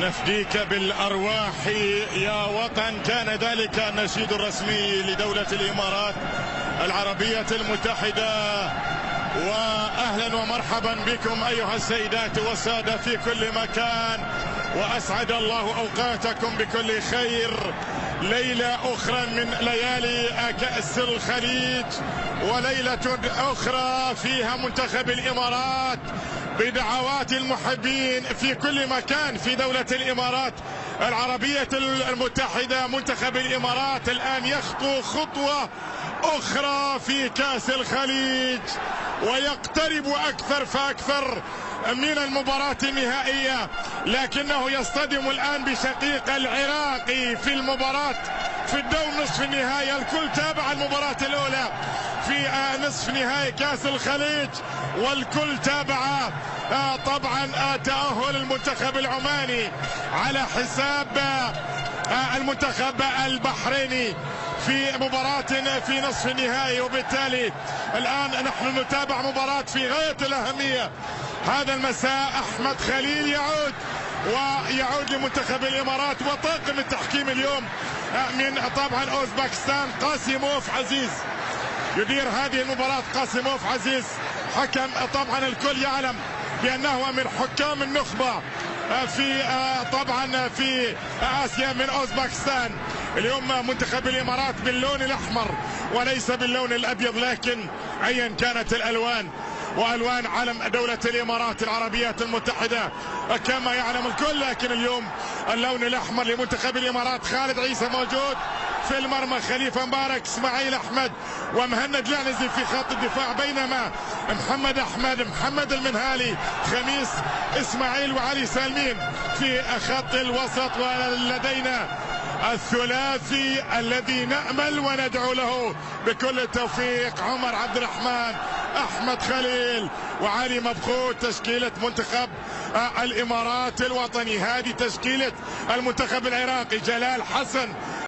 نفديك بالأرواح يا وطن. كان ذلك النشيد الرسمي لدولة الإمارات العربية المتحدة. وأهلا ومرحبا بكم أيها السيدات والسادة في كل مكان، وأسعد الله أوقاتكم بكل خير. ليلة أخرى من ليالي كأس الخليج، وليلة أخرى فيها منتخب الإمارات بدعوات المحبين في كل مكان في دولة الإمارات العربية المتحدة. منتخب الإمارات الآن يخطو خطوة أخرى في كأس الخليج، ويقترب أكثر فأكثر من المباراة النهائية، لكنه يصطدم الآن بشقيق العراق في المباراة في الدور نصف النهائي. الكل تابع المباراة الأولى في نصف نهائي كأس الخليج، والكل تابع طبعا تأهل المنتخب العماني على حساب المنتخب البحريني في مباراة في نصف النهائي. وبالتالي الآن نحن نتابع مباراة في غاية الأهمية هذا المساء. أحمد خليل يعود لمنتخب الإمارات، وطاقم التحكيم اليوم من طبعا أوزبكستان قاسيموف عزيز يدير هذه المباراة. قاسيموف عزيز حكم طبعا الكل يعلم بأنه من حكام النخبة في طبعا في آسيا من أوزبكستان. اليوم منتخب الإمارات باللون الأحمر وليس باللون الأبيض، لكن أيا كانت الألوان وألوان علم دولة الإمارات العربية المتحدة كما يعلم الكل. لكن اليوم اللون الأحمر لمنتخب الإمارات. خالد عيسى موجود في المرمى، خليفة مبارك، اسماعيل أحمد ومهند لعنزي في خط الدفاع، بينما محمد أحمد، محمد المنهالي، خميس إسماعيل وعلي سالمين في خط الوسط. ولدينا الثلاثي الذي نأمل وندعو له بكل التوفيق، عمر عبد الرحمن، أحمد خليل وعلي مبخوت. تشكيلة منتخب الإمارات الوطني. هذه تشكيلة المنتخب العراقي: جلال حسن